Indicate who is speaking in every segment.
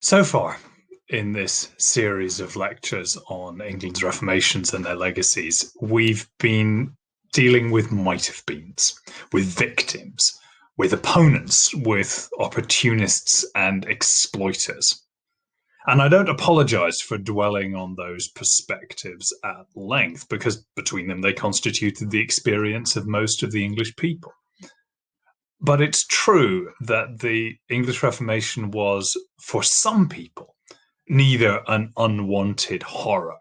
Speaker 1: So far in this series of lectures on England's reformations and their legacies, we've been dealing with might have beens, with victims, with opponents, with opportunists and exploiters. And I don't apologize for dwelling on those perspectives at length, because between them they constituted the experience of most of the English people. But it's true that the English Reformation was, for some people, neither an unwanted horror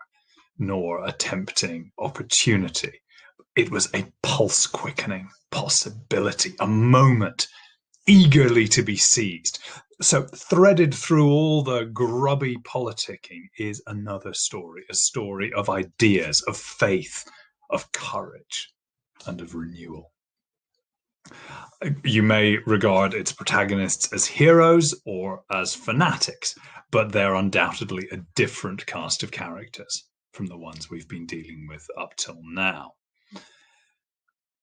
Speaker 1: nor a tempting opportunity. It was a pulse-quickening possibility, a moment eagerly to be seized. So threaded through all the grubby politicking is another story, a story of ideas, of faith, of courage, and of renewal. You may regard its protagonists as heroes or as fanatics, but they're undoubtedly a different cast of characters from the ones we've been dealing with up till now.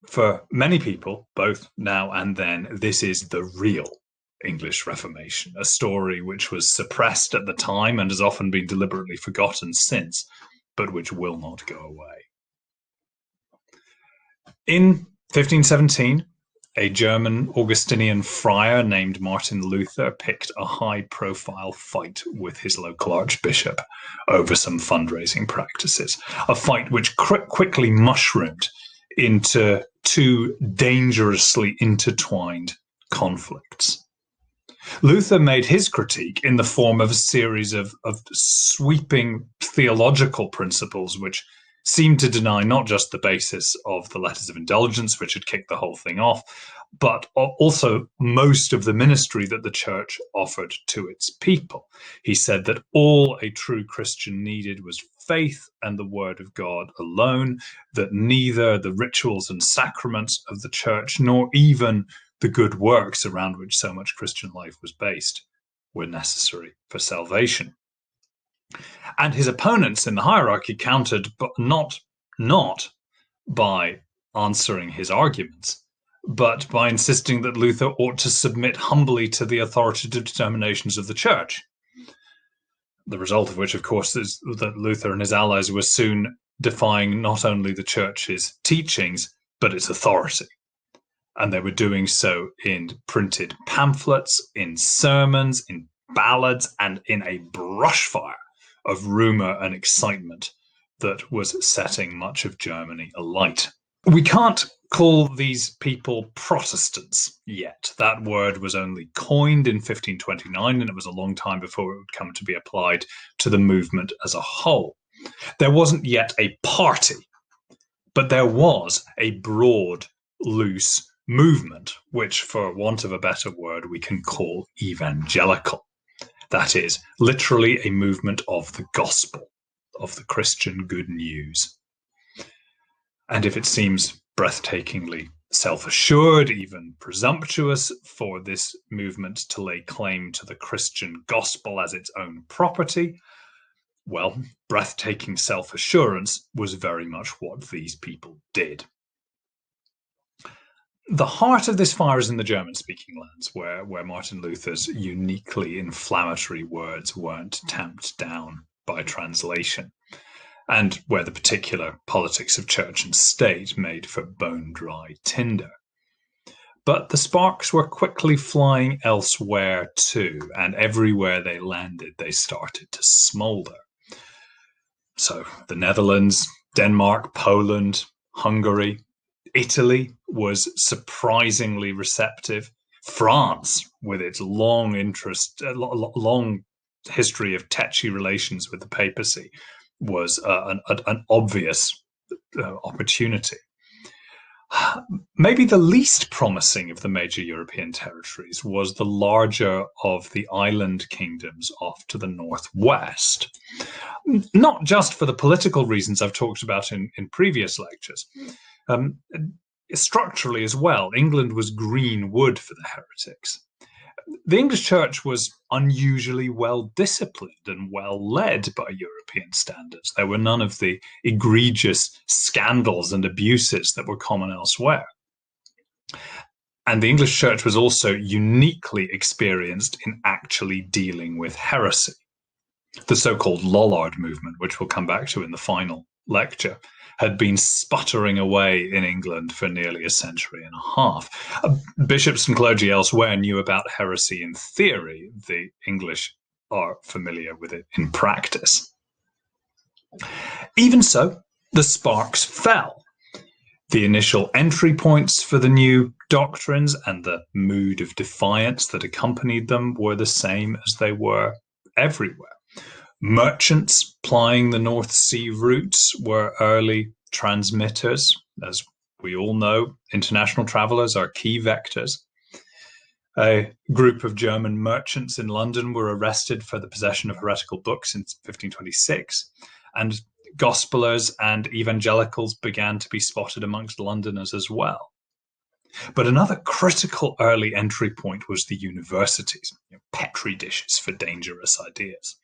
Speaker 1: For many people, both now and then, this is the real English Reformation, a story which was suppressed at the time and has often been deliberately forgotten since, but which will not go away. In 1517, a German Augustinian friar named Martin Luther picked a high-profile fight with his local archbishop over some fundraising practices, a fight which quickly mushroomed into two dangerously intertwined conflicts. Luther made his critique in the form of a series of sweeping theological principles which seemed to deny not just the basis of the letters of indulgence, which had kicked the whole thing off, but also most of the ministry that the church offered to its people. He said that all a true Christian needed was faith and the word of God alone, that neither the rituals and sacraments of the church nor even the good works around which so much Christian life was based were necessary for salvation. And his opponents in the hierarchy countered, but not by answering his arguments, but by insisting that Luther ought to submit humbly to the authoritative determinations of the church. The result of which, of course, is that Luther and his allies were soon defying not only the church's teachings, but its authority. And they were doing so in printed pamphlets, in sermons, in ballads, and in a brushfire of rumour and excitement that was setting much of Germany alight. We can't call these people Protestants yet. That word was only coined in 1529, and it was a long time before it would come to be applied to the movement as a whole. There wasn't yet a party, but there was a broad, loose movement, which, for want of a better word, we can call evangelical. That is, literally a movement of the gospel, of the Christian good news. And if it seems breathtakingly self-assured, even presumptuous for this movement to lay claim to the Christian gospel as its own property, well, breathtaking self-assurance was very much what these people did. The heart of this fire is in the German-speaking lands, where Martin Luther's uniquely inflammatory words weren't tamped down by translation, and where the particular politics of church and state made for bone-dry tinder. But the sparks were quickly flying elsewhere too, and everywhere they landed, they started to smoulder. So the Netherlands, Denmark, Poland, Hungary, Italy was surprisingly receptive. France, with its long history of tetchy relations with the papacy, was an obvious opportunity. Maybe the least promising of the major European territories was the larger of the island kingdoms off to the northwest. Not just for the political reasons I've talked about in previous lectures. Structurally as well, England was green wood for the heretics. The English church was unusually well disciplined and well led by European standards. There were none of the egregious scandals and abuses that were common elsewhere. And the English church was also uniquely experienced in actually dealing with heresy. The so-called Lollard movement, which we'll come back to in the final lecture, had been sputtering away in England for nearly a century and a half. Bishops and clergy elsewhere knew about heresy in theory. The English are familiar with it in practice. Even so, the sparks fell. The initial entry points for the new doctrines and the mood of defiance that accompanied them were the same as they were everywhere. Merchants plying the North Sea routes were early transmitters. As we all know, international travelers are key vectors. A group of German merchants in London were arrested for the possession of heretical books in 1526, and Gospelers and evangelicals began to be spotted amongst Londoners as well. But another critical early entry point was the universities, petri dishes for dangerous ideas.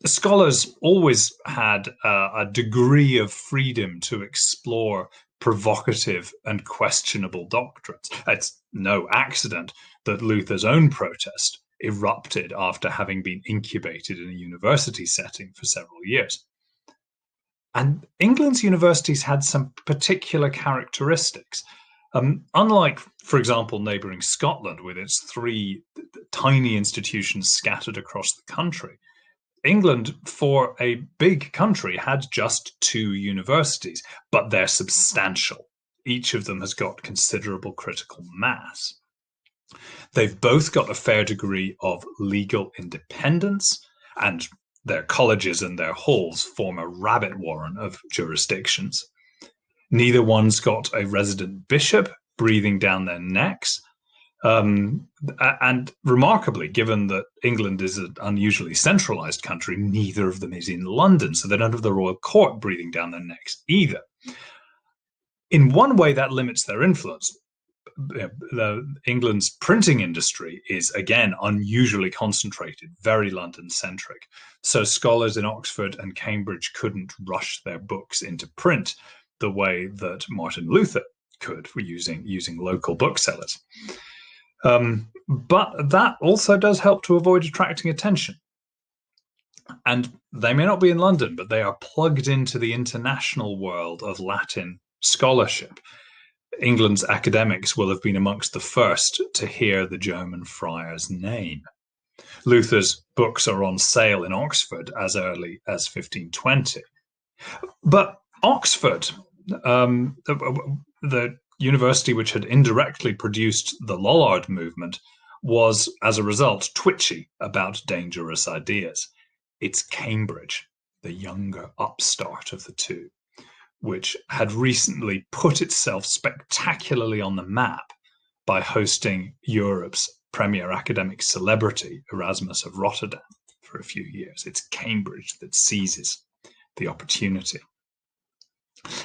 Speaker 1: The scholars always had a degree of freedom to explore provocative and questionable doctrines. It's no accident that Luther's own protest erupted after having been incubated in a university setting for several years. And England's universities had some particular characteristics. Unlike, for example, neighbouring Scotland with its 3 tiny institutions scattered across the country, England, for a big country, had just 2 universities, but they're substantial. Each of them has got considerable critical mass. They've both got a fair degree of legal independence, and their colleges and their halls form a rabbit warren of jurisdictions. Neither one's got a resident bishop breathing down their necks. And remarkably, given that England is an unusually centralized country, neither of them is in London, so they don't have the royal court breathing down their necks either. In one way, that limits their influence. England's printing industry is, again, unusually concentrated, very London-centric. So scholars in Oxford and Cambridge couldn't rush their books into print the way that Martin Luther could, using local booksellers. But that also does help to avoid attracting attention. And they may not be in London, but they are plugged into the international world of Latin scholarship. England's academics will have been amongst the first to hear the German friar's name. Luther's books are on sale in Oxford as early as 1520. But Oxford, the university which had indirectly produced the Lollard movement, was, as a result, twitchy about dangerous ideas. It's Cambridge, the younger upstart of the two, which had recently put itself spectacularly on the map by hosting Europe's premier academic celebrity, Erasmus of Rotterdam, for a few years. It's Cambridge that seizes the opportunity.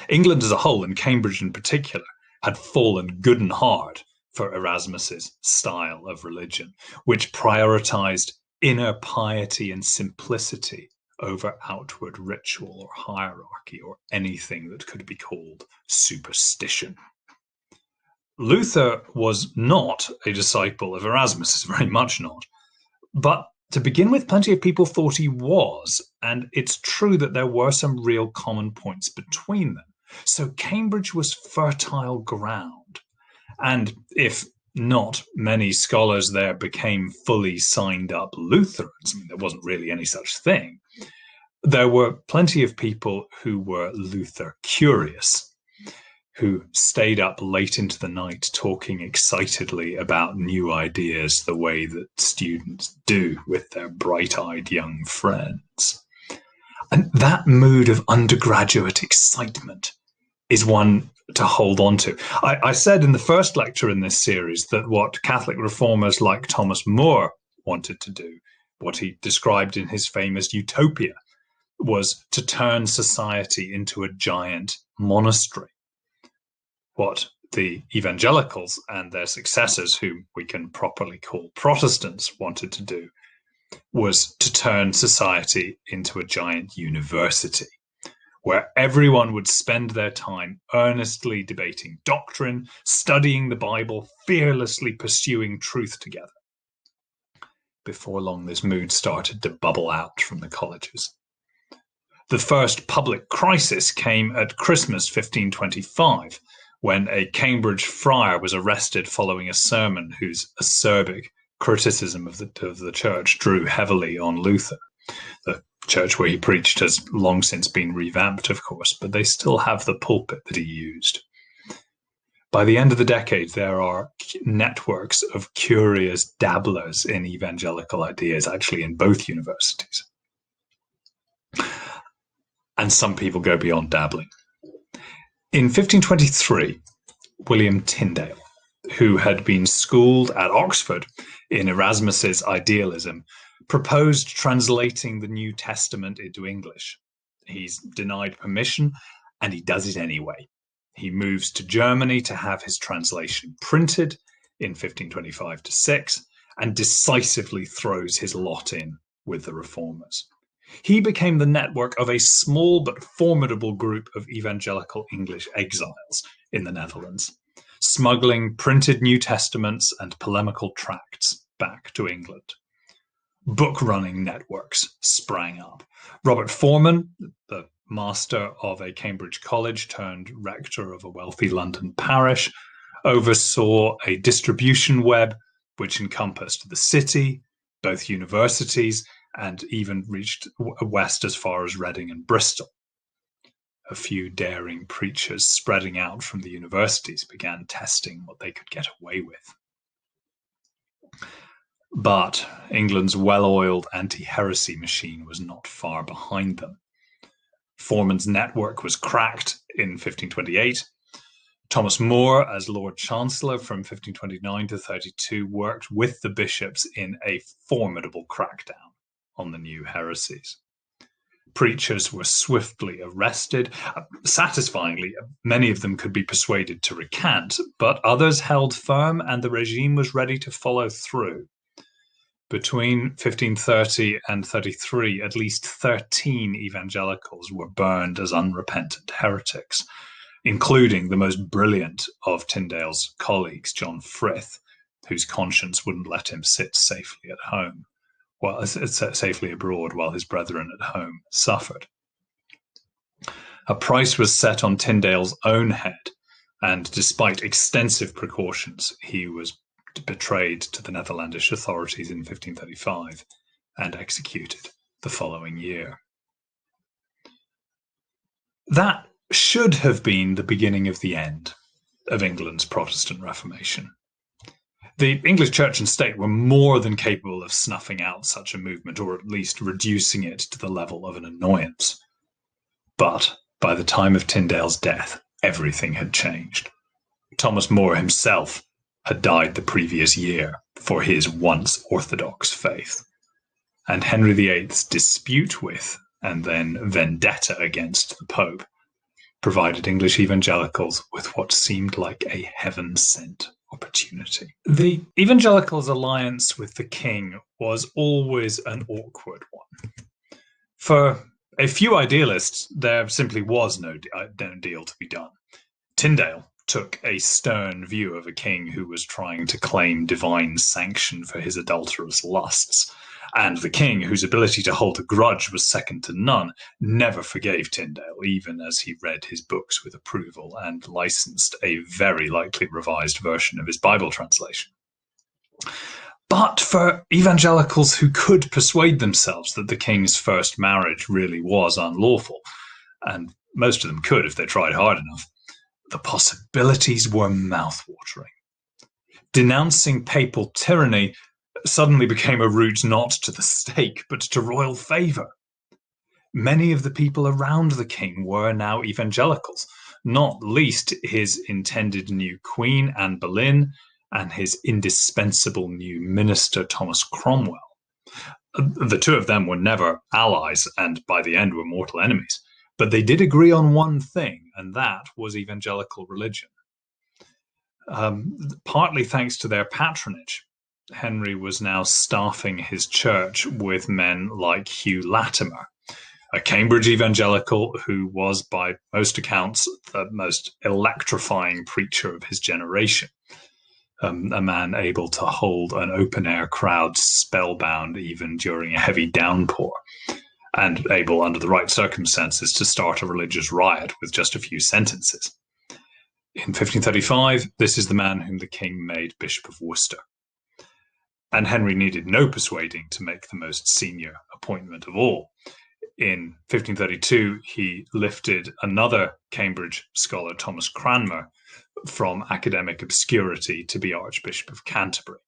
Speaker 1: England as a whole, and Cambridge in particular, had fallen good and hard for Erasmus's style of religion, which prioritized inner piety and simplicity over outward ritual or hierarchy or anything that could be called superstition. Luther was not a disciple of Erasmus, very much not. But to begin with, plenty of people thought he was, and it's true that there were some real common points between them. So Cambridge was fertile ground. And if not many scholars there became fully signed up Lutherans, there wasn't really any such thing, there were plenty of people who were Luther curious, who stayed up late into the night talking excitedly about new ideas the way that students do with their bright-eyed young friends. And that mood of undergraduate excitement is one to hold on to. I said in the first lecture in this series that what Catholic reformers like Thomas More wanted to do, what he described in his famous Utopia, was to turn society into a giant monastery. What the evangelicals and their successors, whom we can properly call Protestants, wanted to do was to turn society into a giant university, where everyone would spend their time earnestly debating doctrine, studying the Bible, fearlessly pursuing truth together. Before long, this mood started to bubble out from the colleges. The first public crisis came at Christmas 1525, when a Cambridge friar was arrested following a sermon whose acerbic criticism of the church drew heavily on Luther. The church where he preached has long since been revamped, of course, but they still have the pulpit that he used. By the end of the decade, there are networks of curious dabblers in evangelical ideas, actually in both universities. And some people go beyond dabbling. In 1523, William Tyndale, who had been schooled at Oxford in Erasmus's idealism, proposed translating the New Testament into English. He's denied permission, and he does it anyway. He moves to Germany to have his translation printed in 1525-6 and decisively throws his lot in with the reformers. He became the network of a small but formidable group of evangelical English exiles in the Netherlands, smuggling printed New Testaments and polemical tracts back to England. Book-running networks sprang up. Robert Forman, the master of a Cambridge college turned rector of a wealthy London parish, oversaw a distribution web which encompassed the city, both universities, and even reached west as far as Reading and Bristol. A few daring preachers spreading out from the universities began testing what they could get away with. But England's well-oiled anti-heresy machine was not far behind them. Forman's network was cracked in 1528. Thomas More, as Lord Chancellor from 1529 to 32, worked with the bishops in a formidable crackdown on the new heresies. Preachers were swiftly arrested. Satisfyingly, many of them could be persuaded to recant, but others held firm, and the regime was ready to follow through. Between 1530 and 33, at least 13 evangelicals were burned as unrepentant heretics, including the most brilliant of Tyndale's colleagues, John Frith, whose conscience wouldn't let him sit safely at home, safely abroad while his brethren at home suffered. A price was set on Tyndale's own head, and despite extensive precautions, he was betrayed to the Netherlandish authorities in 1535 and executed the following year. That should have been the beginning of the end of England's Protestant Reformation. The English Church and State were more than capable of snuffing out such a movement, or at least reducing it to the level of an annoyance. But by the time of Tyndale's death, everything had changed. Thomas More himself had died the previous year for his once orthodox faith. And Henry VIII's dispute with, and then vendetta against the Pope, provided English evangelicals with what seemed like a heaven-sent opportunity. The evangelicals' alliance with the king was always an awkward one. For a few idealists, there simply was no deal to be done. Tyndale took a stern view of a king who was trying to claim divine sanction for his adulterous lusts, and the king, whose ability to hold a grudge was second to none, never forgave Tyndale, even as he read his books with approval and licensed a very likely revised version of his Bible translation. But for evangelicals who could persuade themselves that the king's first marriage really was unlawful, and most of them could if they tried hard enough, the possibilities were mouthwatering. Denouncing papal tyranny suddenly became a route not to the stake, but to royal favour. Many of the people around the king were now evangelicals, not least his intended new queen, Anne Boleyn, and his indispensable new minister, Thomas Cromwell. The two of them were never allies, and by the end were mortal enemies. But they did agree on one thing, and that was evangelical religion. Partly thanks to their patronage, Henry was now staffing his church with men like Hugh Latimer, a Cambridge evangelical who was, by most accounts, the most electrifying preacher of his generation. A man able to hold an open-air crowd spellbound even during a heavy downpour, and able, under the right circumstances, to start a religious riot with just a few sentences. In 1535, this is the man whom the king made Bishop of Worcester. And Henry needed no persuading to make the most senior appointment of all. In 1532, he lifted another Cambridge scholar, Thomas Cranmer, from academic obscurity to be Archbishop of Canterbury,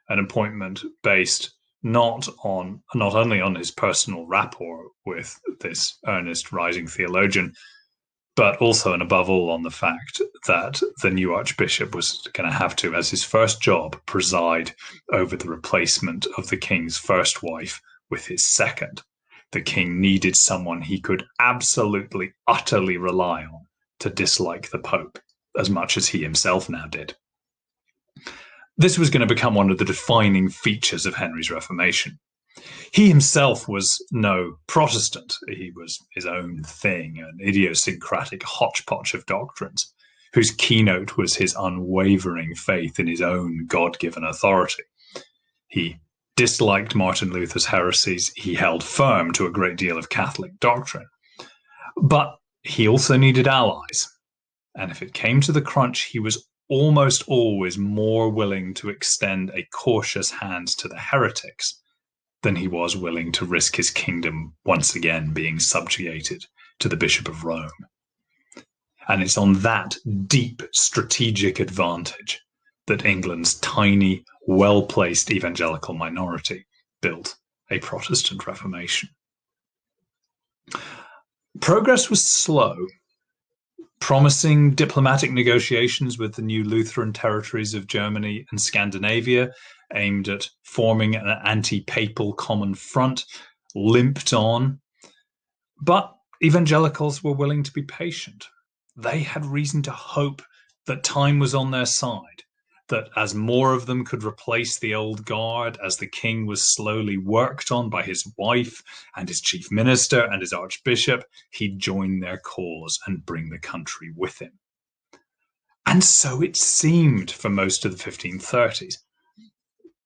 Speaker 1: an appointment based not only on his personal rapport with this earnest rising theologian, but also and above all on the fact that the new archbishop was going to have to, as his first job, preside over the replacement of the king's first wife with his second. The king needed someone he could absolutely, utterly rely on to dislike the Pope as much as he himself now did. This was going to become one of the defining features of Henry's Reformation. He himself was no Protestant. He was his own thing, an idiosyncratic hodgepodge of doctrines, whose keynote was his unwavering faith in his own God-given authority. He disliked Martin Luther's heresies. He held firm to a great deal of Catholic doctrine. But he also needed allies. And if it came to the crunch, he was almost always more willing to extend a cautious hand to the heretics than he was willing to risk his kingdom once again being subjugated to the Bishop of Rome. And it's on that deep strategic advantage that England's tiny, well-placed evangelical minority built a Protestant Reformation. Progress was slow. Promising diplomatic negotiations with the new Lutheran territories of Germany and Scandinavia, aimed at forming an anti-papal common front, limped on. But evangelicals were willing to be patient. They had reason to hope that time was on their side, that as more of them could replace the old guard, as the king was slowly worked on by his wife and his chief minister and his archbishop, he'd join their cause and bring the country with him. And so it seemed for most of the 1530s.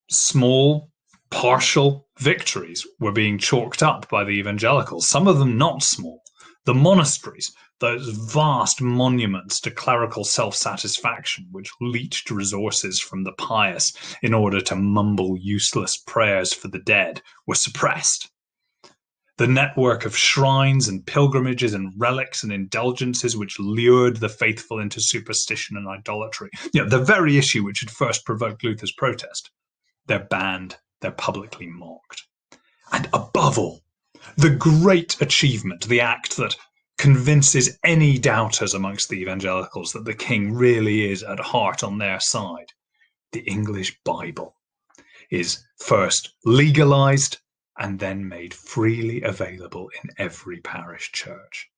Speaker 1: Small, partial victories were being chalked up by the evangelicals, some of them not small. The monasteries, those vast monuments to clerical self-satisfaction which leached resources from the pious in order to mumble useless prayers for the dead, were suppressed. The network of shrines and pilgrimages and relics and indulgences which lured the faithful into superstition and idolatry, the very issue which had first provoked Luther's protest, they're banned, they're publicly mocked. And above all, the great achievement, the act that convinces any doubters amongst the evangelicals that the king really is at heart on their side, the English Bible, is first legalized and then made freely available in every parish church.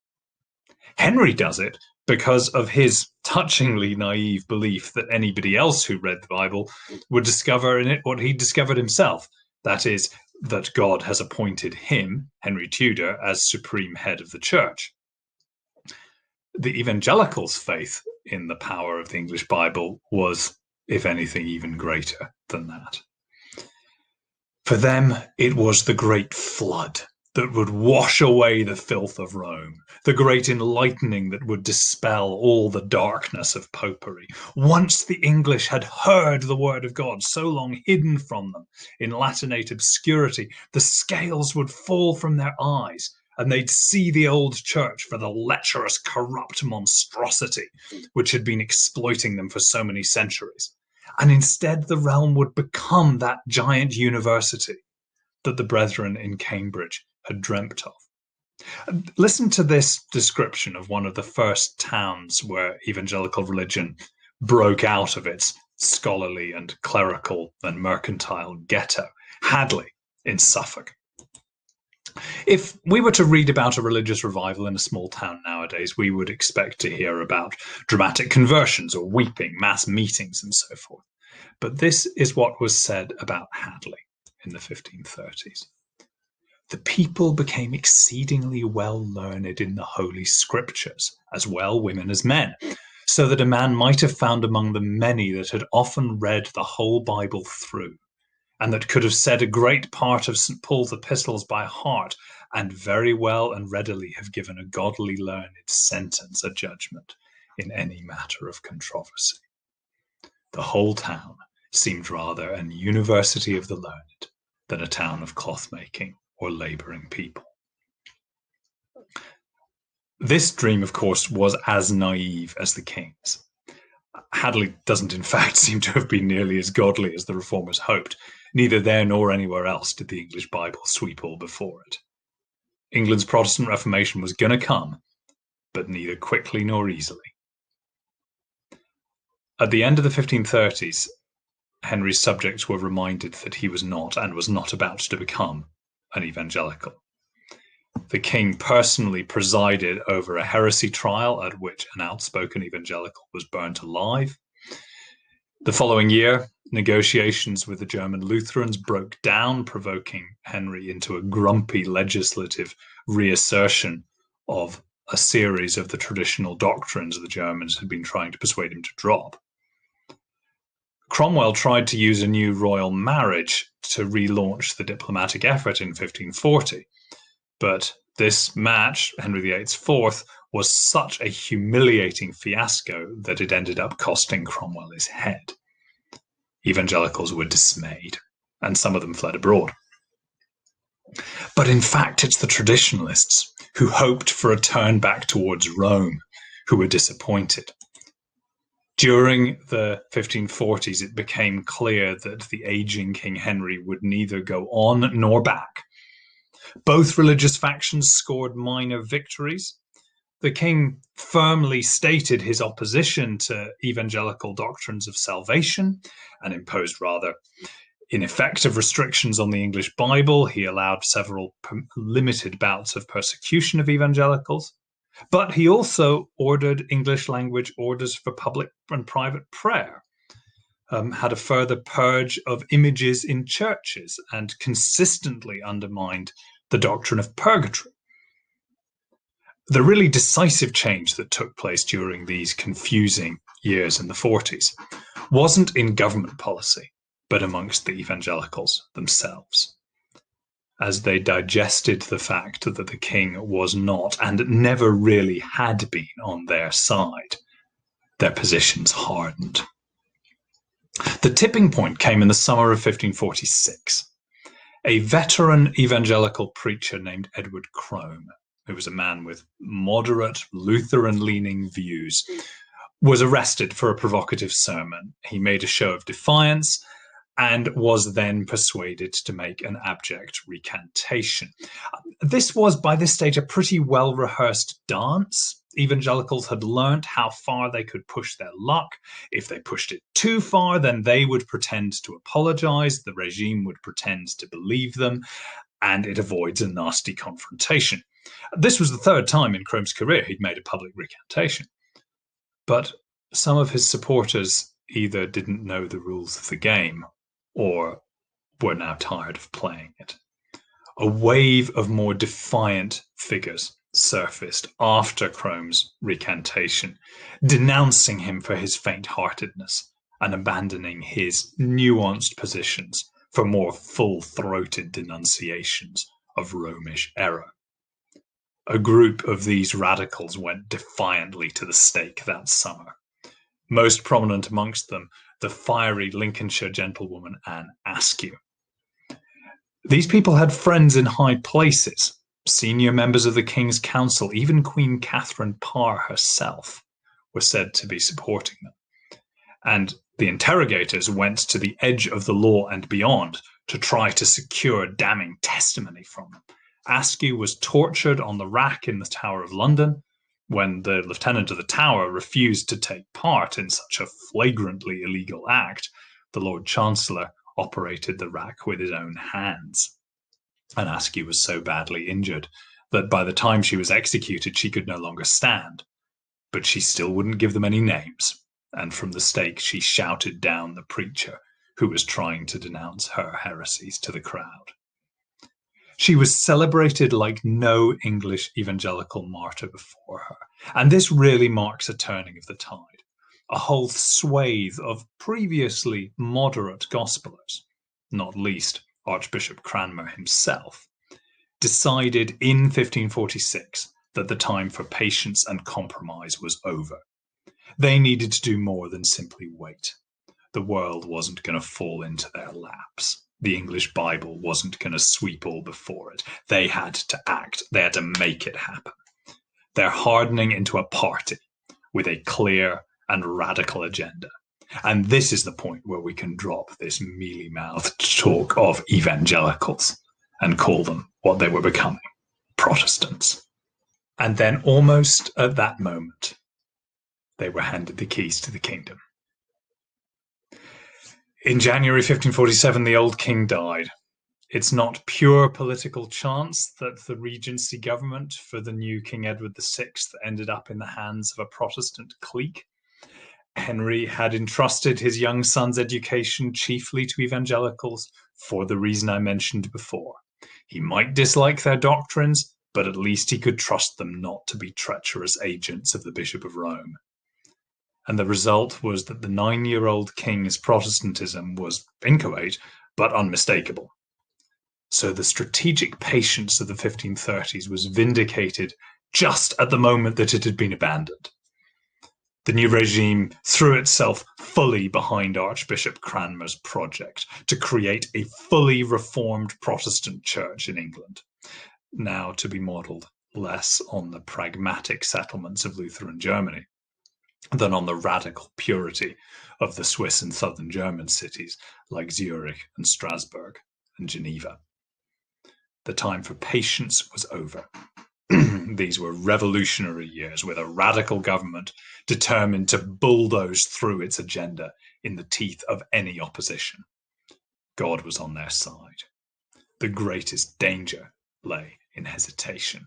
Speaker 1: Henry does it because of his touchingly naive belief that anybody else who read the Bible would discover in it what he discovered himself, that is, that God has appointed him, Henry Tudor, as supreme head of the church. The evangelicals' faith in the power of the English Bible was, if anything, even greater than that. For them, it was the great flood that would wash away the filth of Rome, the great enlightening that would dispel all the darkness of popery. Once the English had heard the word of God, so long hidden from them in Latinate obscurity, the scales would fall from their eyes, and they'd see the old church for the lecherous, corrupt monstrosity which had been exploiting them for so many centuries. And instead, the realm would become that giant university that the brethren in Cambridge had dreamt of. Listen to this description of one of the first towns where evangelical religion broke out of its scholarly and clerical and mercantile ghetto, Hadley in Suffolk. If we were to read about a religious revival in a small town nowadays, we would expect to hear about dramatic conversions or weeping, mass meetings, and so forth. But this is what was said about Hadley in the 1530s. the people became exceedingly well learned in the Holy Scriptures, as well women as men, so that a man might have found among them many that had often read the whole Bible through, and that could have said a great part of St. Paul's epistles by heart, and very well and readily have given a godly learned sentence, a judgment, in any matter of controversy. The whole town seemed rather an university of the learned than a town of cloth-making or labouring people. This dream, of course, was as naive as the king's. Hadley doesn't, in fact, seem to have been nearly as godly as the reformers hoped. Neither there nor anywhere else did the English Bible sweep all before it. England's Protestant Reformation was going to come, but neither quickly nor easily. At the end of the 1530s, Henry's subjects were reminded that he was not and was not about to become an evangelical. The king personally presided over a heresy trial at which an outspoken evangelical was burnt alive. The following year, negotiations with the German Lutherans broke down, provoking Henry into a grumpy legislative reassertion of a series of the traditional doctrines the Germans had been trying to persuade him to drop. Cromwell tried to use a new royal marriage to relaunch the diplomatic effort in 1540, but this match, Henry VIII's fourth, was such a humiliating fiasco that it ended up costing Cromwell his head. Evangelicals were dismayed, and some of them fled abroad. But in fact, it's the traditionalists who hoped for a turn back towards Rome who were disappointed. During the 1540s, it became clear that the aging King Henry would neither go on nor back. Both religious factions scored minor victories. The king firmly stated his opposition to evangelical doctrines of salvation and imposed rather ineffective restrictions on the English Bible. He allowed several limited bouts of persecution of evangelicals. But he also ordered English language orders for public and private prayer, had a further purge of images in churches, and consistently undermined the doctrine of purgatory. The really decisive change that took place during these confusing years in the 40s wasn't in government policy, but amongst the evangelicals themselves, as they digested the fact that the king was not and never really had been on their side. Their positions hardened. The tipping point came in the summer of 1546. A veteran evangelical preacher named Edward Crome, who was a man with moderate Lutheran-leaning views, was arrested for a provocative sermon. He made a show of defiance and was then persuaded to make an abject recantation. This was, by this stage, a pretty well-rehearsed dance. Evangelicals had learnt how far they could push their luck. If they pushed it too far, then they would pretend to apologize, the regime would pretend to believe them, and it avoids a nasty confrontation. This was the third time in Crome's career he'd made a public recantation. But some of his supporters either didn't know the rules of the game or were now tired of playing it. A wave of more defiant figures surfaced after Crome's recantation, denouncing him for his faint-heartedness and abandoning his nuanced positions for more full-throated denunciations of Romish error. A group of these radicals went defiantly to the stake that summer. Most prominent amongst them, the fiery Lincolnshire gentlewoman Anne Askew. These people had friends in high places, senior members of the King's Council, even Queen Catherine Parr herself was said to be supporting them. And the interrogators went to the edge of the law and beyond to try to secure damning testimony from them. Askew was tortured on the rack in the Tower of London when the Lieutenant of the Tower refused to take part in such a flagrantly illegal act. The Lord Chancellor operated the rack with his own hands. And Askew was so badly injured that by the time she was executed, she could no longer stand. But she still wouldn't give them any names. And from the stake, she shouted down the preacher who was trying to denounce her heresies to the crowd. She was celebrated like no English evangelical martyr before her, and this really marks a turning of the tide. A whole swathe of previously moderate gospelers, not least Archbishop Cranmer himself, decided in 1546 that the time for patience and compromise was over. They needed to do more than simply wait. The world wasn't going to fall into their laps. The English Bible wasn't going to sweep all before it. They had to act. They had to make it happen. They're hardening into a party with a clear and radical agenda. And this is the point where we can drop this mealy-mouthed talk of evangelicals and call them what they were becoming, Protestants. And then almost at that moment, they were handed the keys to the kingdom. In January 1547, the old king died. It's not pure political chance that the regency government for the new King Edward VI ended up in the hands of a Protestant clique. Henry had entrusted his young son's education chiefly to evangelicals for the reason I mentioned before. He might dislike their doctrines, but at least he could trust them not to be treacherous agents of the Bishop of Rome. And the result was that the 9-year-old king's Protestantism was inchoate, but unmistakable. So the strategic patience of the 1530s was vindicated just at the moment that it had been abandoned. The new regime threw itself fully behind Archbishop Cranmer's project to create a fully reformed Protestant church in England, now to be modelled less on the pragmatic settlements of Lutheran Germany than on the radical purity of the Swiss and southern German cities like Zurich and Strasbourg and Geneva. The time for patience was over. These were revolutionary years with a radical government determined to bulldoze through its agenda in the teeth of any opposition. God was on their side. The greatest danger lay in hesitation.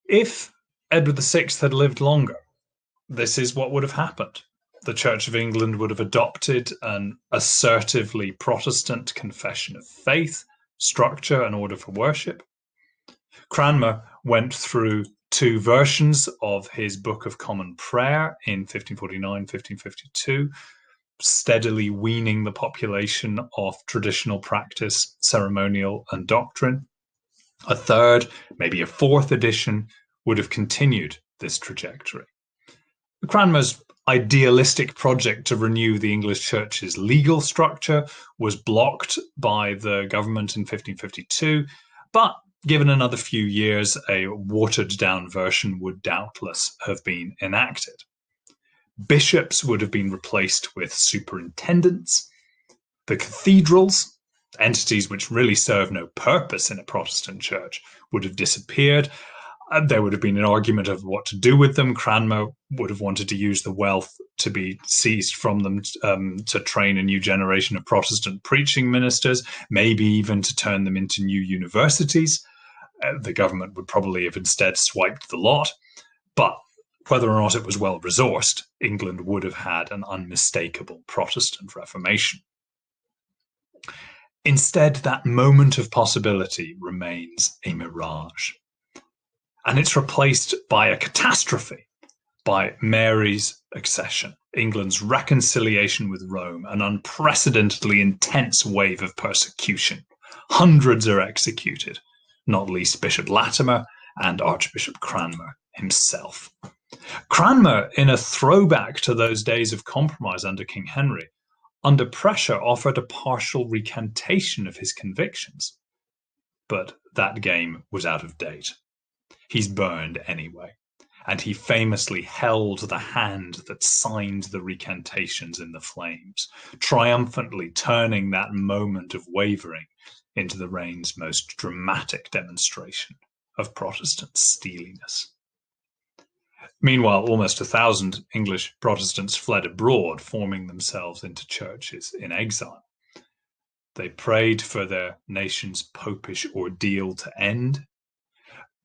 Speaker 1: If Edward VI had lived longer, this is what would have happened. The Church of England would have adopted an assertively Protestant confession of faith, structure, and order for worship. Cranmer went through 2 versions of his Book of Common Prayer in 1549-1552, steadily weaning the population off traditional practice, ceremonial, and doctrine. A 3rd, maybe a 4th edition would have continued this trajectory. Cranmer's idealistic project to renew the English Church's legal structure was blocked by the government in 1552, but given another few years, a watered-down version would doubtless have been enacted. Bishops would have been replaced with superintendents. The cathedrals, entities which really serve no purpose in a Protestant church, would have disappeared. There would have been an argument of what to do with them. Cranmer would have wanted to use the wealth to be seized from them to train a new generation of Protestant preaching ministers, maybe even to turn them into new universities. The government would probably have instead swiped the lot. But whether or not it was well resourced, England would have had an unmistakable Protestant Reformation. Instead, that moment of possibility remains a mirage. And it's replaced by a catastrophe, by Mary's accession, England's reconciliation with Rome, an unprecedentedly intense wave of persecution. Hundreds are executed, not least Bishop Latimer and Archbishop Cranmer himself. Cranmer, in a throwback to those days of compromise under King Henry, under pressure offered a partial recantation of his convictions. But that game was out of date. He's burned anyway, and he famously held the hand that signed the recantations in the flames, triumphantly turning that moment of wavering into the reign's most dramatic demonstration of Protestant steeliness. Meanwhile, almost 1,000 English Protestants fled abroad, forming themselves into churches in exile. They prayed for their nation's popish ordeal to end,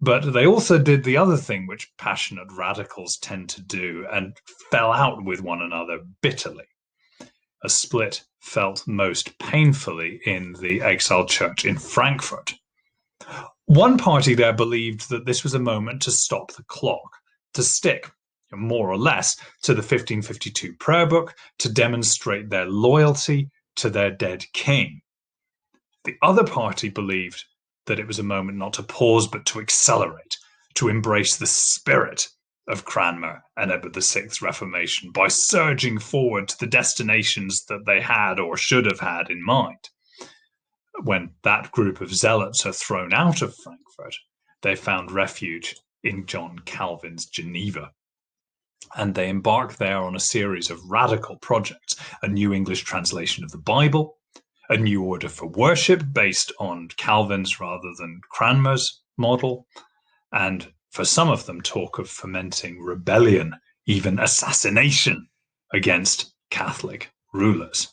Speaker 1: but they also did the other thing which passionate radicals tend to do and fell out with one another bitterly. a split felt most painfully in the exiled church in Frankfurt. One party there believed that this was a moment to stop the clock, to stick, more or less, to the 1552 prayer book, to demonstrate their loyalty to their dead king. The other party believed that it was a moment not to pause but to accelerate, to embrace the spirit of Cranmer and Edward VI's Reformation by surging forward to the destinations that they had or should have had in mind. When that group of zealots are thrown out of Frankfurt, they found refuge in John Calvin's Geneva. And they embark there on a series of radical projects, a new English translation of the Bible, a new order for worship based on Calvin's rather than Cranmer's model, and for some of them talk of fomenting rebellion, even assassination against Catholic rulers.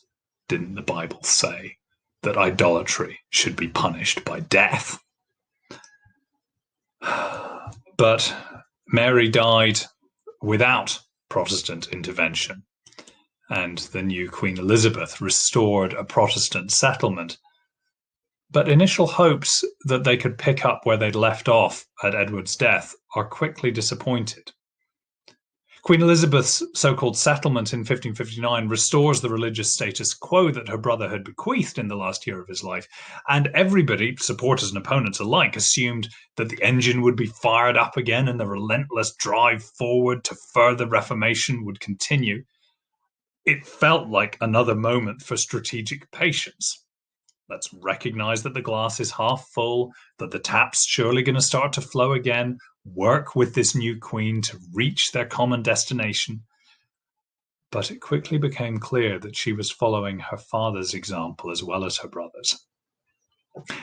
Speaker 1: Didn't the Bible say that idolatry should be punished by death? But Mary died without Protestant intervention, and the new Queen Elizabeth restored a Protestant settlement. But initial hopes that they could pick up where they'd left off at Edward's death are quickly disappointed. Queen Elizabeth's so-called settlement in 1559 restores the religious status quo that her brother had bequeathed in the last year of his life, and everybody, supporters and opponents alike, assumed that the engine would be fired up again and the relentless drive forward to further reformation would continue. It felt like another moment for strategic patience. Let's recognize that the glass is half full, that the tap's surely going to start to flow again, work with this new queen to reach their common destination. But it quickly became clear that she was following her father's example as well as her brother's.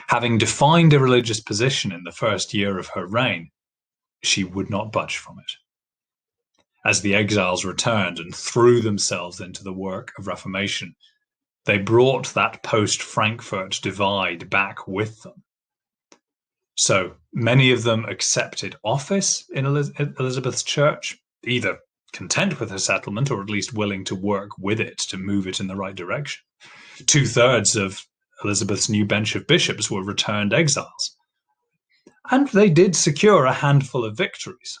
Speaker 1: Having defined a religious position in the first year of her reign, she would not budge from it. As the exiles returned and threw themselves into the work of reformation, they brought that post-Frankfurt divide back with them. So many of them accepted office in Elizabeth's church, either content with her settlement or at least willing to work with it to move it in the right direction. 2/3 of Elizabeth's new bench of bishops were returned exiles. And they did secure a handful of victories.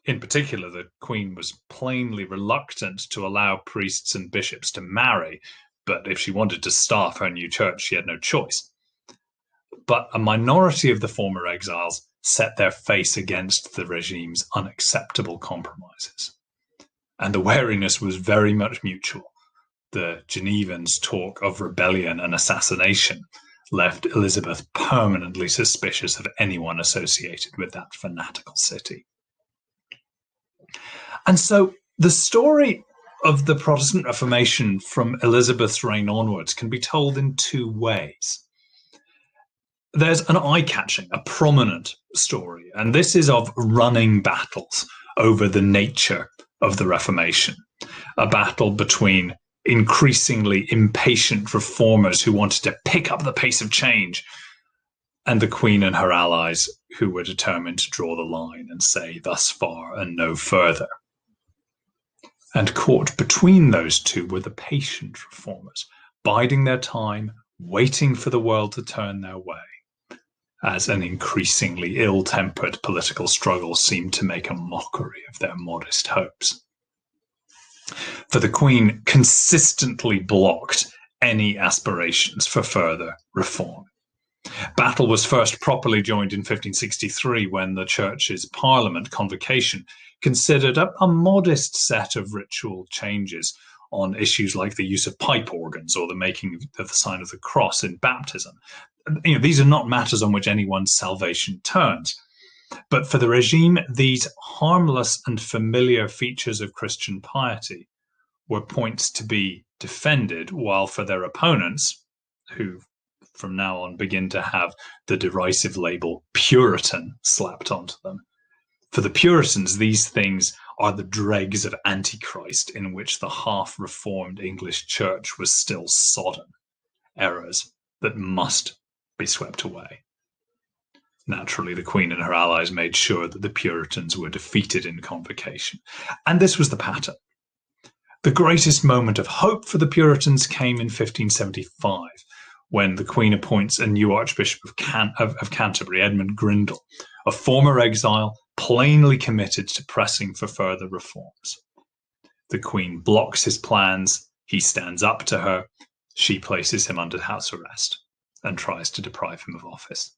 Speaker 1: In particular, the Queen was plainly reluctant to allow priests and bishops to marry, but if she wanted to staff her new church, she had no choice. But a minority of the former exiles set their face against the regime's unacceptable compromises. And the wariness was very much mutual. The Genevans' talk of rebellion and assassination left Elizabeth permanently suspicious of anyone associated with that fanatical city. And so the story of the Protestant Reformation from Elizabeth's reign onwards can be told in two ways. There's an eye-catching, a prominent story, and this is of running battles over the nature of the Reformation, a battle between increasingly impatient reformers who wanted to pick up the pace of change and the Queen and her allies who were determined to draw the line and say thus far and no further. And caught between those two were the patient reformers, biding their time, waiting for the world to turn their way, as an increasingly ill-tempered political struggle seemed to make a mockery of their modest hopes. For the Queen consistently blocked any aspirations for further reform. Battle was first properly joined in 1563 when the Church's Parliament convocation considered a modest set of ritual changes on issues like the use of pipe organs or the making of the sign of the cross in baptism. These are not matters on which anyone's salvation turns. But for the regime, these harmless and familiar features of Christian piety were points to be defended, while for their opponents, who from now on begin to have the derisive label Puritan slapped onto them, for the Puritans, these things are the dregs of Antichrist in which the half-reformed English church was still sodden, errors that must be swept away. Naturally, the Queen and her allies made sure that the Puritans were defeated in convocation. And this was the pattern. The greatest moment of hope for the Puritans came in 1575, when the Queen appoints a new Archbishop of Canterbury, Edmund Grindal, a former exile, plainly committed to pressing for further reforms. The Queen blocks his plans, he stands up to her, she places him under house arrest and tries to deprive him of office.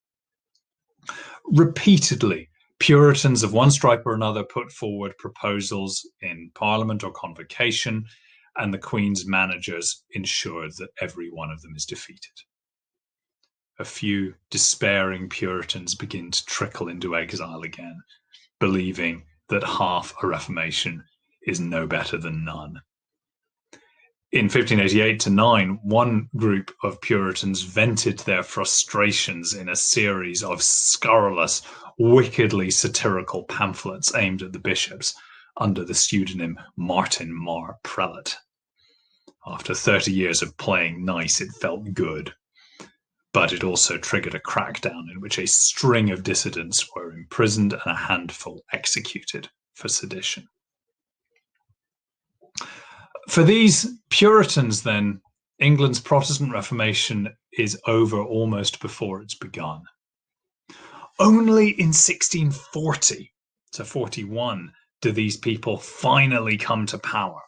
Speaker 1: Repeatedly, Puritans of one stripe or another put forward proposals in Parliament or Convocation, and the Queen's managers ensure that every one of them is defeated. A few despairing Puritans begin to trickle into exile again, believing that half a Reformation is no better than none. In 1588-9, one group of Puritans vented their frustrations in a series of scurrilous, wickedly satirical pamphlets aimed at the bishops under the pseudonym Martin Mar Prelate. After 30 years of playing nice, it felt good. But it also triggered a crackdown in which a string of dissidents were imprisoned and a handful executed for sedition. For these Puritans, then, England's Protestant Reformation is over almost before it's begun. Only in 1640 to 41 do these people finally come to power,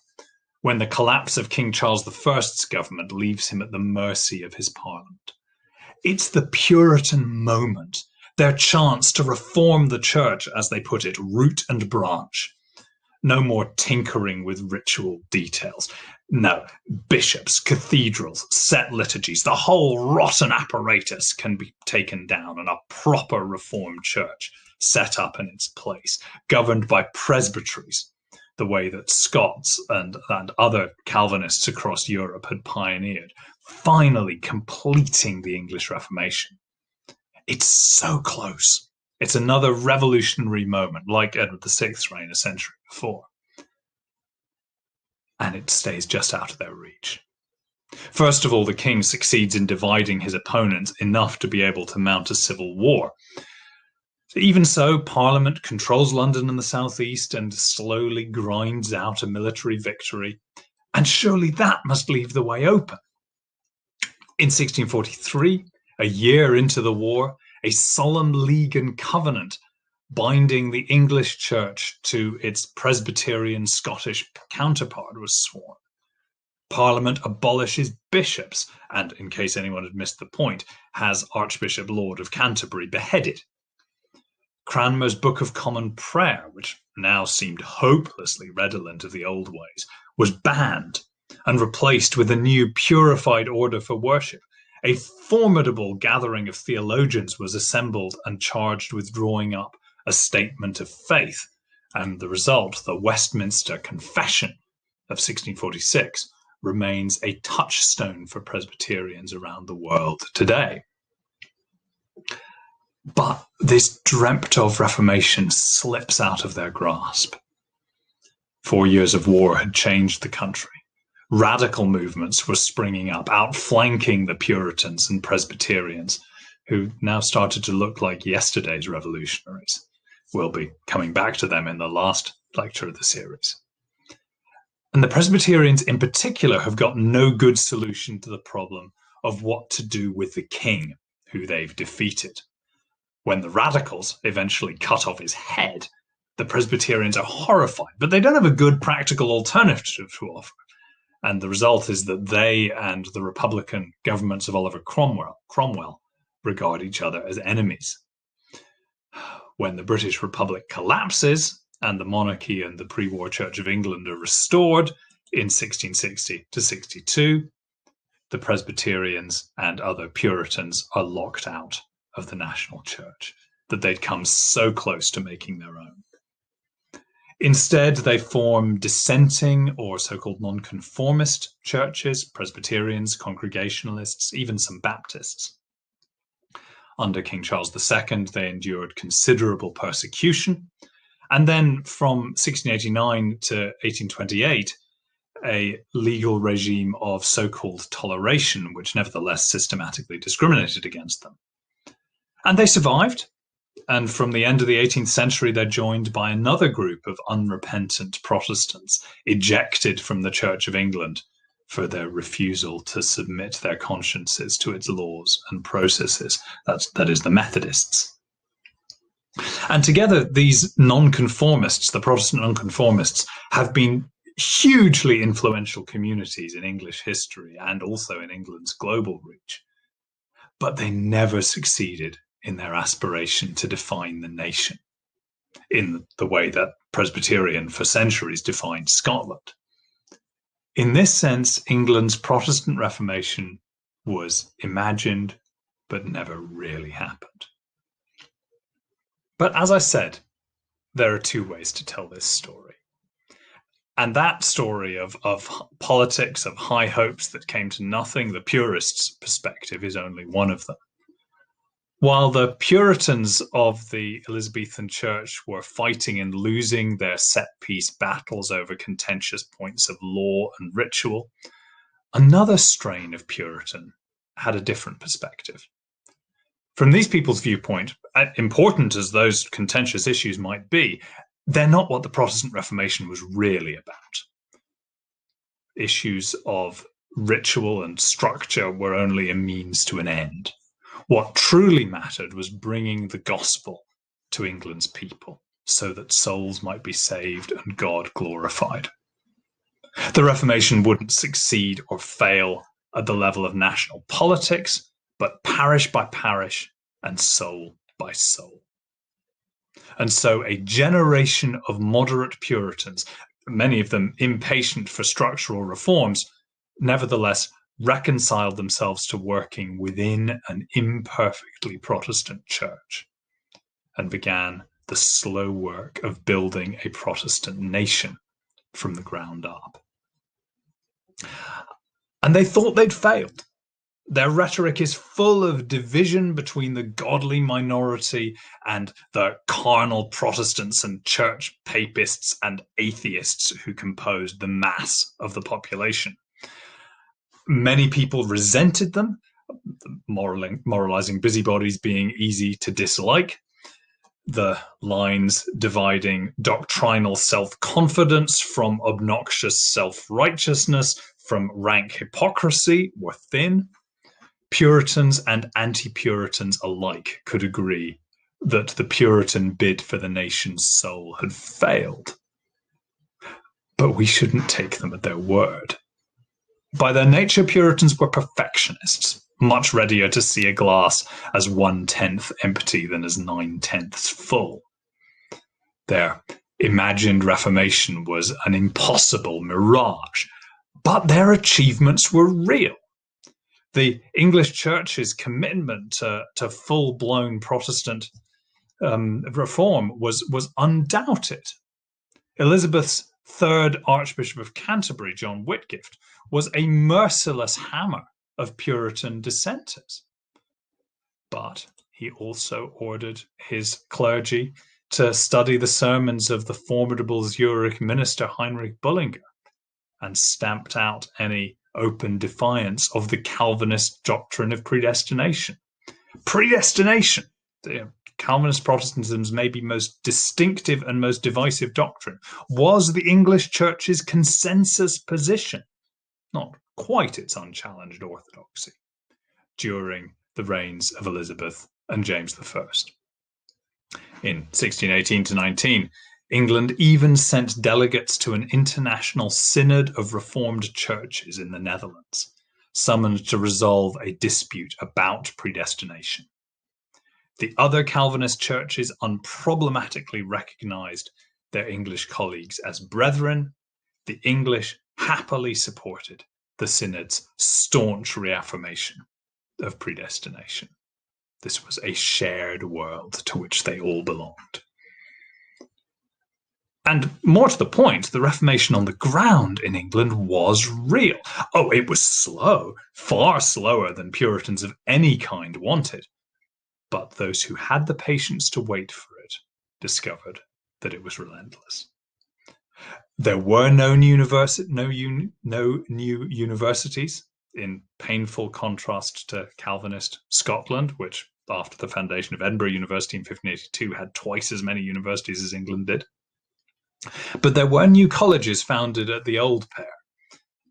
Speaker 1: when the collapse of King Charles I's government leaves him at the mercy of his parliament. It's the Puritan moment, their chance to reform the church, as they put it, root and branch. No more tinkering with ritual details. No, bishops, cathedrals, set liturgies, the whole rotten apparatus can be taken down and a proper reformed church set up in its place, governed by presbyteries, the way that Scots and other Calvinists across Europe had pioneered, finally completing the English Reformation. It's so close. It's another revolutionary moment, like Edward VI's reign a century before. And it stays just out of their reach. First of all, the king succeeds in dividing his opponents enough to be able to mount a civil war. Even so, Parliament controls London and the southeast and slowly grinds out a military victory, and surely that must leave the way open. In 1643, a year into the war, a solemn league and covenant binding the English church to its Presbyterian Scottish counterpart was sworn. Parliament abolishes bishops and, in case anyone had missed the point, has Archbishop Laud of Canterbury beheaded. Cranmer's Book of Common Prayer, which now seemed hopelessly redolent of the old ways, was banned and replaced with a new purified order for worship. A formidable gathering of theologians was assembled and charged with drawing up a statement of faith, and the result, the Westminster Confession of 1646, remains a touchstone for Presbyterians around the world today. But this dreamt-of Reformation slips out of their grasp. 4 years of war had changed the country. Radical movements were springing up, outflanking the Puritans and Presbyterians, who now started to look like yesterday's revolutionaries. We'll be coming back to them in the last lecture of the series. And the Presbyterians in particular have got no good solution to the problem of what to do with the king, who they've defeated. When the radicals eventually cut off his head, the Presbyterians are horrified, but they don't have a good practical alternative to offer. And the result is that they and the Republican governments of Oliver Cromwell regard each other as enemies. When the British Republic collapses and the monarchy and the pre-war Church of England are restored in 1660 to 62, the Presbyterians and other Puritans are locked out of the national church that they'd come so close to making their own. Instead, they form dissenting or so-called nonconformist churches, Presbyterians, Congregationalists, even some Baptists. Under King Charles II, they endured considerable persecution. And then from 1689 to 1828, a legal regime of so-called toleration, which nevertheless systematically discriminated against them. And they survived. And from the end of the 18th century, they're joined by another group of unrepentant Protestants ejected from the Church of England for their refusal to submit their consciences to its laws and processes. That is the Methodists. And together, these nonconformists, the Protestant nonconformists, have been hugely influential communities in English history and also in England's global reach. But they never succeeded in their aspiration to define the nation in the way that Presbyterian for centuries defined Scotland. In this sense, England's Protestant Reformation was imagined but never really happened. But as I said, there are two ways to tell this story. And that story of politics, of high hopes that came to nothing, the Purists' perspective is only one of them. While the Puritans of the Elizabethan Church were fighting and losing their set-piece battles over contentious points of law and ritual, another strain of Puritan had a different perspective. From these people's viewpoint, important as those contentious issues might be, they're not what the Protestant Reformation was really about. Issues of ritual and structure were only a means to an end. What truly mattered was bringing the gospel to England's people so that souls might be saved and God glorified. The Reformation wouldn't succeed or fail at the level of national politics, but parish by parish and soul by soul. And so a generation of moderate Puritans, many of them impatient for structural reforms, nevertheless reconciled themselves to working within an imperfectly Protestant church and began the slow work of building a Protestant nation from the ground up. And they thought they'd failed. Their rhetoric is full of division between the godly minority and the carnal Protestants and church papists and atheists who composed the mass of the population. Many people resented them, moralizing busybodies being easy to dislike, the lines dividing doctrinal self-confidence from obnoxious self-righteousness, from rank hypocrisy were thin. Puritans and anti-Puritans alike could agree that the Puritan bid for the nation's soul had failed. But we shouldn't take them at their word. By their nature, Puritans were perfectionists, much readier to see a glass as 1/10 empty than as 9/10 full. Their imagined Reformation was an impossible mirage, but their achievements were real. The English Church's commitment to full-blown Protestant reform was undoubted. Elizabeth's third Archbishop of Canterbury, John Whitgift, was a merciless hammer of Puritan dissenters. But he also ordered his clergy to study the sermons of the formidable Zurich minister Heinrich Bullinger and stamped out any open defiance of the Calvinist doctrine of predestination. Predestination, the Calvinist Protestantism's maybe most distinctive and most divisive doctrine, was the English Church's consensus position, not quite its unchallenged orthodoxy, during the reigns of Elizabeth and James I. In 1618-19, England even sent delegates to an international synod of Reformed churches in the Netherlands, summoned to resolve a dispute about predestination. The other Calvinist churches unproblematically recognized their English colleagues as brethren. The English happily supported the synod's staunch reaffirmation of predestination. This was a shared world to which they all belonged. And more to the point, the Reformation on the ground in England was real. Oh, it was slow, far slower than Puritans of any kind wanted. But those who had the patience to wait for it discovered that it was relentless. There were no new universities, in painful contrast to Calvinist Scotland, which after the foundation of Edinburgh University in 1582, had twice as many universities as England did. But there were new colleges founded at the old pair.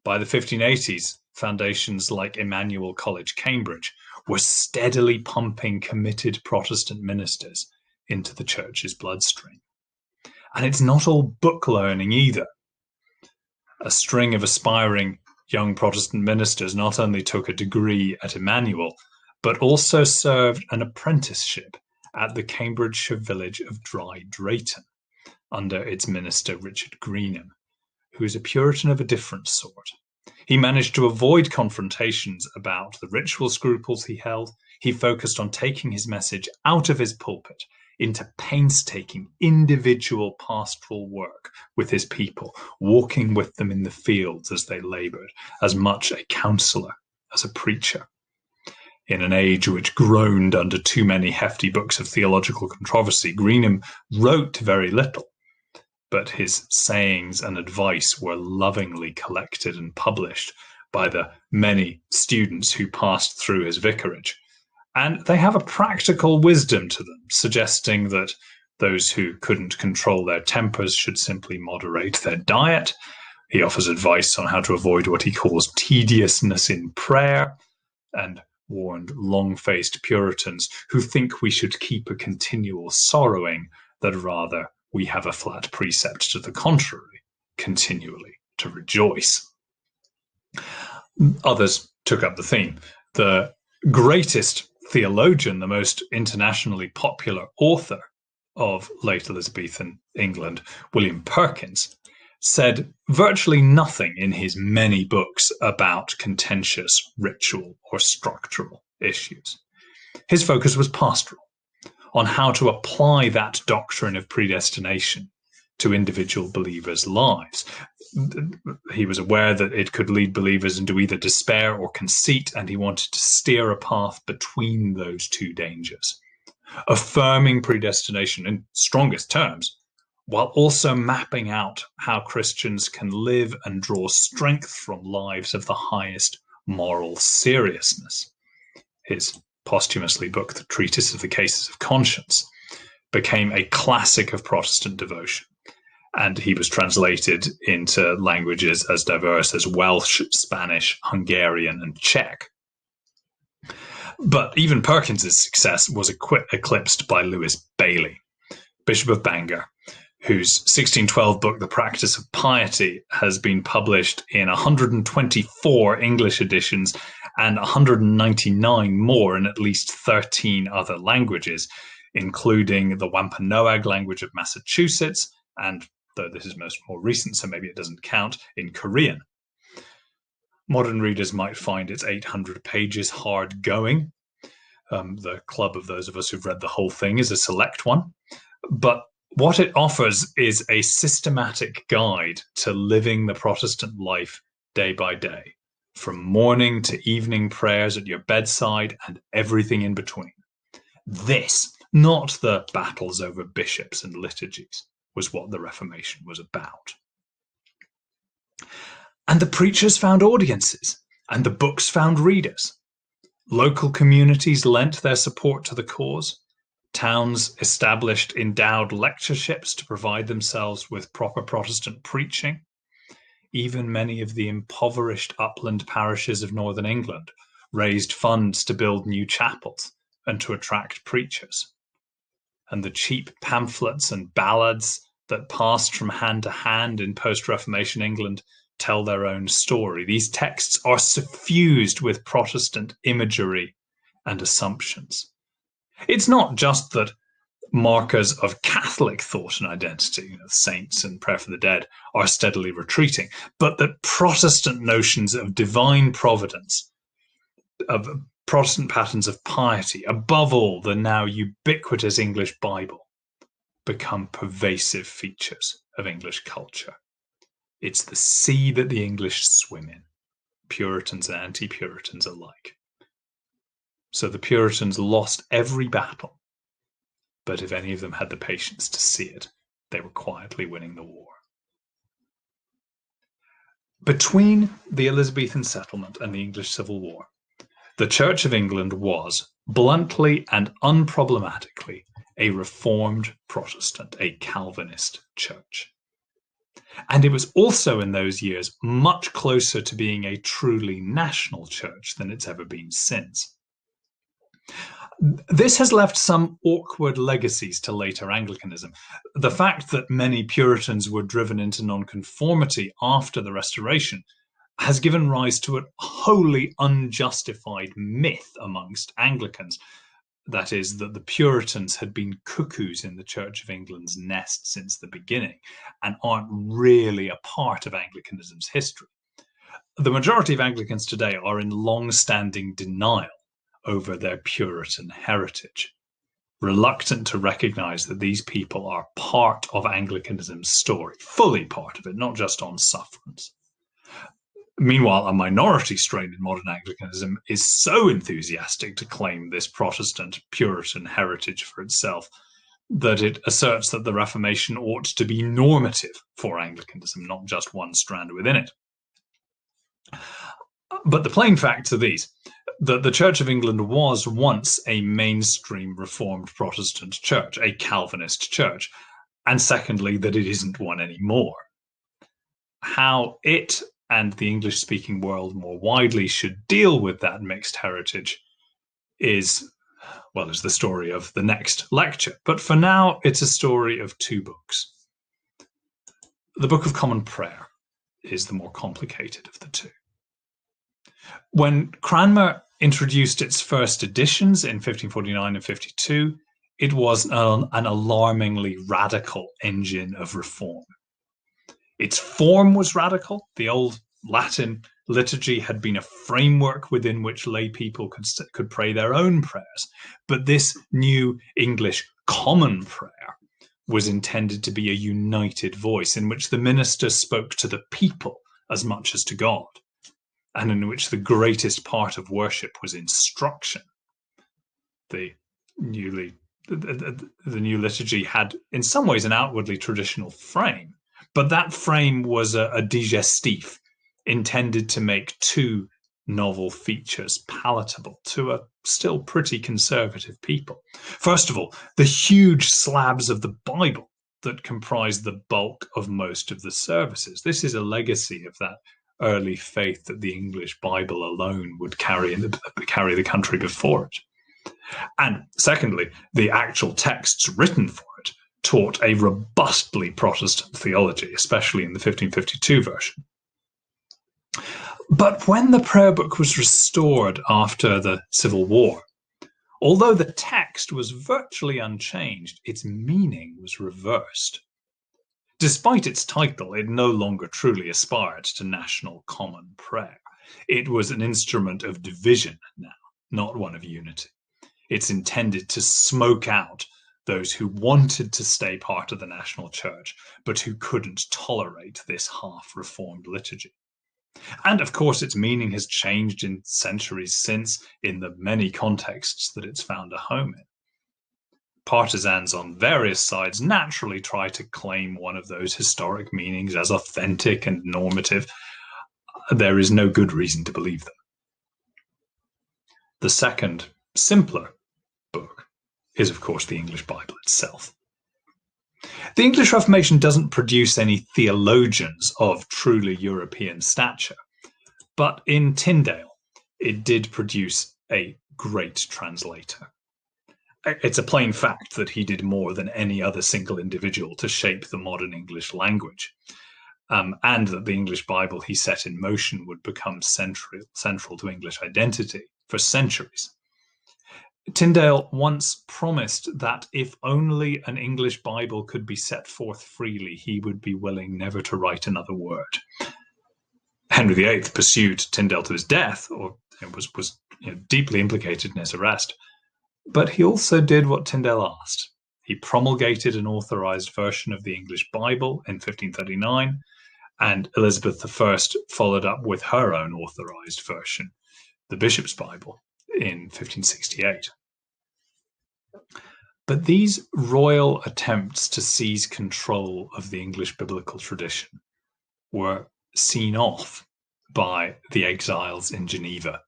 Speaker 1: By the 1580s, foundations like Emmanuel College, Cambridge, were steadily pumping committed Protestant ministers into the church's bloodstream. And it's not all book learning either. A string of aspiring young Protestant ministers not only took a degree at Emmanuel, but also served an apprenticeship at the Cambridgeshire village of Dry Drayton under its minister Richard Greenham, who is a Puritan of a different sort. He managed to avoid confrontations about the ritual scruples he held. He focused on taking his message out of his pulpit into painstaking individual pastoral work with his people, walking with them in the fields as they laboured, as much a counsellor as a preacher. In an age which groaned under too many hefty books of theological controversy, Greenham wrote very little, but his sayings and advice were lovingly collected and published by the many students who passed through his vicarage. And they have a practical wisdom to them, suggesting that those who couldn't control their tempers should simply moderate their diet. He offers advice on how to avoid what he calls tediousness in prayer, and warned long-faced Puritans who think we should keep a continual sorrowing, that rather we have a flat precept to the contrary, continually to rejoice. Others took up the theme. The greatest theologian, the most internationally popular author of late Elizabethan England, William Perkins, said virtually nothing in his many books about contentious ritual or structural issues. His focus was pastoral, on how to apply that doctrine of predestination to individual believers' lives. He was aware that it could lead believers into either despair or conceit, and he wanted to steer a path between those two dangers, affirming predestination in strongest terms, while also mapping out how Christians can live and draw strength from lives of the highest moral seriousness. His posthumously book, The Treatise of the Cases of Conscience, became a classic of Protestant devotion, and he was translated into languages as diverse as Welsh, Spanish, Hungarian, and Czech. But even Perkins's success was eclipsed by Lewis Bailey, Bishop of Bangor, whose 1612 book, The Practice of Piety, has been published in 124 English editions and 199 more in at least 13 other languages, including the Wampanoag language of Massachusetts, and, though this is more recent, so maybe it doesn't count, in Korean. Modern readers might find its 800 pages hard going. The club of those of us who've read the whole thing is a select one. But what it offers is a systematic guide to living the Protestant life day by day, from morning to evening prayers at your bedside and everything in between. This, not the battles over bishops and liturgies, was what the Reformation was about. And the preachers found audiences, and the books found readers. Local communities lent their support to the cause. Towns established endowed lectureships to provide themselves with proper Protestant preaching. Even many of the impoverished upland parishes of northern England raised funds to build new chapels and to attract preachers. And the cheap pamphlets and ballads that passed from hand to hand in post-Reformation England tell their own story. These texts are suffused with Protestant imagery and assumptions. It's not just that markers of Catholic thought and identity, saints and prayer for the dead, are steadily retreating, but that Protestant notions of divine providence, of Protestant patterns of piety, above all the now ubiquitous English Bible, become pervasive features of English culture. It's the sea that the English swim in, Puritans and anti-Puritans alike. So the Puritans lost every battle, but if any of them had the patience to see it, they were quietly winning the war. Between the Elizabethan settlement and the English Civil War, The Church of England was, bluntly and unproblematically, a Reformed Protestant, a Calvinist church. And it was also in those years much closer to being a truly national church than it's ever been since. This has left some awkward legacies to later Anglicanism. The fact that many Puritans were driven into nonconformity after the Restoration has given rise to a wholly unjustified myth amongst Anglicans. That is, that the Puritans had been cuckoos in the Church of England's nest since the beginning and aren't really a part of Anglicanism's history. The majority of Anglicans today are in long-standing denial over their Puritan heritage, reluctant to recognize that these people are part of Anglicanism's story, fully part of it, not just on sufferance. Meanwhile, a minority strain in modern Anglicanism is so enthusiastic to claim this Protestant Puritan heritage for itself that it asserts that the Reformation ought to be normative for Anglicanism, not just one strand within it. But the plain facts are these: that the Church of England was once a mainstream Reformed Protestant church, a Calvinist church, and secondly, that it isn't one anymore. How it and the English-speaking world more widely should deal with that mixed heritage is the story of the next lecture. But for now, it's a story of two books. The Book of Common Prayer is the more complicated of the two. When Cranmer introduced its first editions in 1549 and 52, it was an alarmingly radical engine of reform. Its form was radical. The old Latin liturgy had been a framework within which lay people could pray their own prayers. But this new English common prayer was intended to be a united voice in which the minister spoke to the people as much as to God, and in which the greatest part of worship was instruction. The new liturgy had, in some ways, an outwardly traditional frame, but that frame was a digestif intended to make two novel features palatable to a still pretty conservative people. First of all, the huge slabs of the Bible that comprise the bulk of most of the services. This is a legacy of that early faith that the English Bible alone would carry the country before it. And secondly, the actual texts written for it taught a robustly Protestant theology, especially in the 1552 version. But when the prayer book was restored after the Civil War, although the text was virtually unchanged, its meaning was reversed. Despite its title, it no longer truly aspired to national common prayer. It was an instrument of division now, not one of unity. It's intended to smoke out those who wanted to stay part of the national church, but who couldn't tolerate this half-reformed liturgy. And of course, its meaning has changed in centuries since, in the many contexts that it's found a home in. Partisans on various sides naturally try to claim one of those historic meanings as authentic and normative. There is no good reason to believe them. The second, simpler book is, of course, the English Bible itself. The English Reformation doesn't produce any theologians of truly European stature, but in Tyndale, it did produce a great translator. It's a plain fact that he did more than any other single individual to shape the modern English language, and that the English Bible he set in motion would become central to English identity for centuries. Tyndale once promised that if only an English Bible could be set forth freely, he would be willing never to write another word. Henry VIII pursued Tyndale to his death, or was deeply implicated in his arrest. But he also did what Tyndale asked. He promulgated an authorized version of the English Bible in 1539, and Elizabeth I followed up with her own authorized version, the Bishop's Bible, in 1568. But these royal attempts to seize control of the English biblical tradition were seen off by the exiles in Geneva.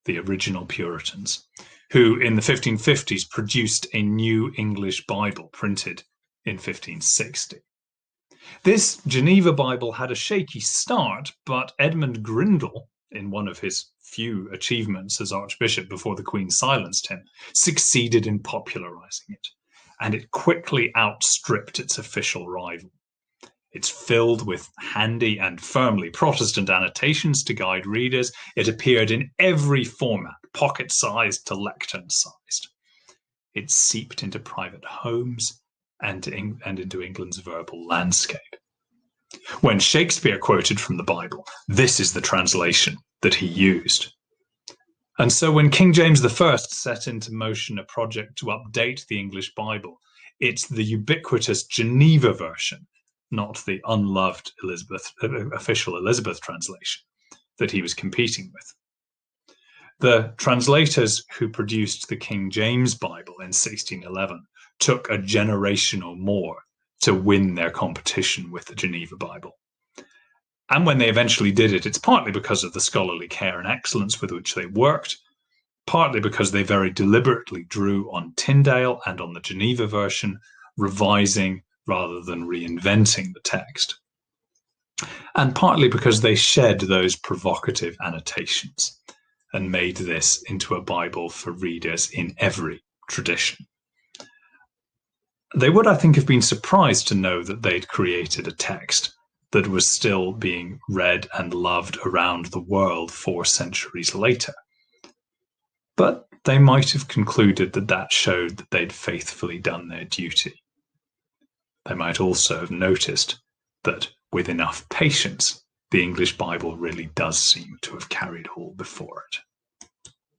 Speaker 1: the original Puritans, who in the 1550s produced a new English Bible printed in 1560. This Geneva Bible had a shaky start, but Edmund Grindal, in one of his few achievements as Archbishop before the Queen silenced him, succeeded in popularizing it, and it quickly outstripped its official rival. It's filled with handy and firmly Protestant annotations to guide readers. It appeared in every format, pocket-sized to lectern-sized. It seeped into private homes and into England's verbal landscape. When Shakespeare quoted from the Bible, this is the translation that he used. And so when King James I set into motion a project to update the English Bible, it's the ubiquitous Geneva version, not the unloved official Elizabeth translation, that he was competing with. The translators who produced the King James Bible in 1611 took a generation or more to win their competition with the Geneva Bible. And when they eventually did it, it's partly because of the scholarly care and excellence with which they worked, partly because they very deliberately drew on Tyndale and on the Geneva version, revising rather than reinventing the text, and partly because they shed those provocative annotations and made this into a Bible for readers in every tradition. They would, I think, have been surprised to know that they'd created a text that was still being read and loved around the world 4 centuries later. But they might have concluded that that showed that they'd faithfully done their duty. They might also have noticed that with enough patience, the English Bible really does seem to have carried all before it.